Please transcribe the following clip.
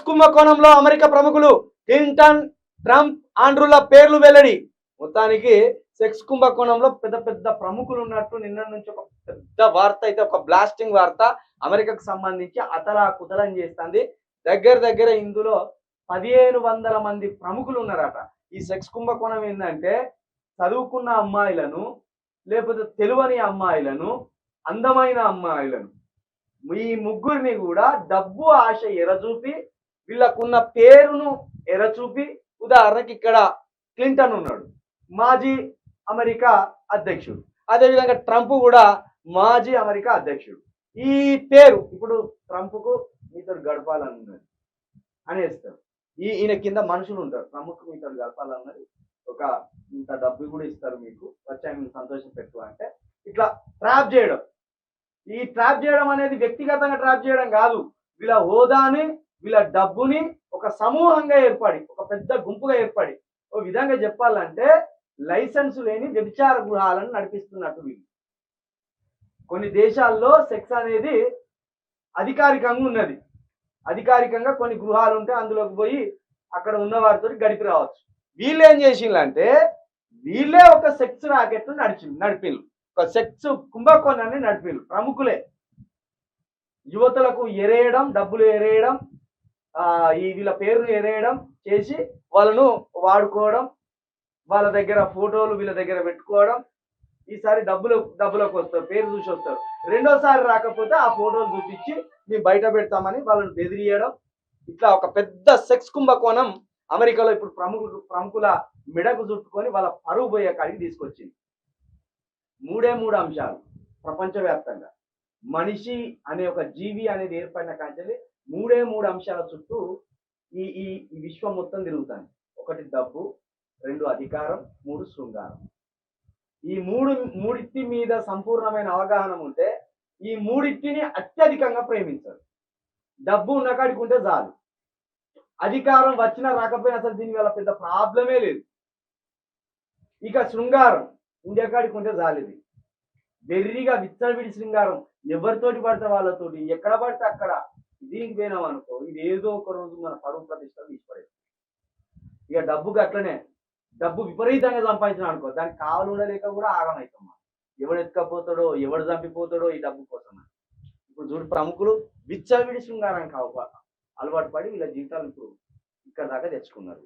Sex కుంభకోణంలో America ప్రముఖులు Clinton, Trump, ఆండ్రూల పేర్లు వెల్లడి. మొత్తానికి సెక్స్ కుంభకోణంలో పెద్ద పెద్ద ప్రముఖులు ఉన్నట్టు నిన్న నుంచి ఒక పెద్ద వార్త అయితే, ఒక బ్లాస్టింగ్ వార్త అమెరికాకు సంబంధించి అతలాకుతలం చేస్తుంది. దగ్గర దగ్గర ఇందులో 1500 మంది ప్రముఖులు ఉన్నారట. ఈ సెక్స్ కుంభకోణం ఏంటంటే, చదువుకున్న అమ్మాయిలను, లేకపోతే తెలువని అమ్మాయిలను, అందమైన అమ్మాయిలను, ఈ ముగ్గురిని కూడా డబ్బు ఆశ ఎరచూపి, వీళ్ళకున్న పేరును ఎరచూపి, ఉదాహరణకి ఇక్కడ క్లింటన్ ఉన్నాడు, మాజీ అమెరికా అధ్యక్షుడు. అదేవిధంగా ట్రంప్ కూడా మాజీ అమెరికా అధ్యక్షుడు. ఈ పేరు ఇప్పుడు ట్రంప్కు మీతో గడపాలన్నది అనేస్తారు. ఈయన కింద మనుషులు ఉంటారు. ట్రంప్కు మీతో గడపాలన్నది, ఒక ఇంత డబ్బు కూడా ఇస్తారు, మీకు వచ్చా మీకు సంతోషం పెట్టు అంటే ఇట్లా ట్రాప్ చేయడం. ఈ ట్రాప్ చేయడం అనేది వ్యక్తిగతంగా ట్రాప్ చేయడం కాదు, వీళ్ళ హోదాని, వీళ్ళ డబ్బుని ఒక సమూహంగా ఏర్పడి, ఒక పెద్ద గుంపుగా ఏర్పడి, ఓ విధంగా చెప్పాలంటే లైసెన్స్ లేని వ్యభిచార గృహాలను నడిపిస్తున్నట్టు వీళ్ళు. కొన్ని దేశాల్లో సెక్స్ అనేది అధికారికంగా ఉన్నది. అధికారికంగా కొన్ని గృహాలు ఉంటే అందులోకి పోయి అక్కడ ఉన్న వారితో గడిపి రావచ్చు. వీళ్ళు ఏం చేసిందంటే, వీళ్ళే ఒక సెక్స్ రాకెట్ నడిపిల్లు, ఒక సెక్స్ కుంభకోణాన్ని నడిపిల్లు. ప్రముఖులే యువతలకు ఎరేయడం, డబ్బులు ఎరేయడం, ఈ వీళ్ళ పేరును ఎరేయడం చేసి వాళ్ళను వాడుకోవడం, వాళ్ళ దగ్గర ఫోటోలు వీళ్ళ దగ్గర పెట్టుకోవడం. ఈసారి డబ్బులకు వస్తారు, పేరు చూసి వస్తారు. రెండోసారి రాకపోతే ఆ ఫోటోలు చూపించి మేము బయట పెడతామని వాళ్ళని బెదిరియడం. ఇట్లా ఒక పెద్ద సెక్స్ కుంభకోణం అమెరికాలో ఇప్పుడు ప్రముఖుల మెడకు చుట్టుకొని వాళ్ళ పరువు పోయే కాడికి తీసుకొచ్చింది. మూడు అంశాలు ప్రపంచవ్యాప్తంగా. మనిషి అనే ఒక జీవి అనేది ఏర్పడిన కాంచెల్లి మూడు అంశాల చుట్టూ ఈ ఈ విశ్వం మొత్తం తిరుగుతుంది. ఒకటి డబ్బు, 2 అధికారం, 3 శృంగారం. ఈ మూడిటి మీద సంపూర్ణమైన అవగాహన ఉంటే ఈ మూడిటిని అత్యధికంగా ప్రేమించారు. డబ్బు ఉన్న కాడికి ఉంటే చాలు, అధికారం వచ్చినా రాకపోయినా అసలు దీని వల్ల పెద్ద ప్రాబ్లమే లేదు. ఇక శృంగారం ఉండే కాడికి ఉంటే చాలు. ఇది వెర్రిగా విచ్చలవిడి శృంగారం, ఎవరితోటి పడితే వాళ్ళతోటి, ఎక్కడ పడితే అక్కడ. దీనికి పోయినాం అనుకో, ఇది ఏదో ఒక రోజు మన పరువు ప్రతిష్టలు తీసిపడేది. ఇక డబ్బుకి అట్లనే, డబ్బు విపరీతంగా సంపాదించిన అనుకో, దానికి కావాలి ఉండలేక కూడా ఆగమవుతాం. ఎవడు ఎత్తుకపోతాడో, ఎవడు చంపిపోతాడో ఈ డబ్బు కోసం. ఇప్పుడు చూడు, ప్రముఖులు విచ్చలవిడి శృంగారానికి అలవాటు పడి వీళ్ళ జీవితాలు ఇప్పుడు ఇక్కడ దాకా తెచ్చుకున్నారు.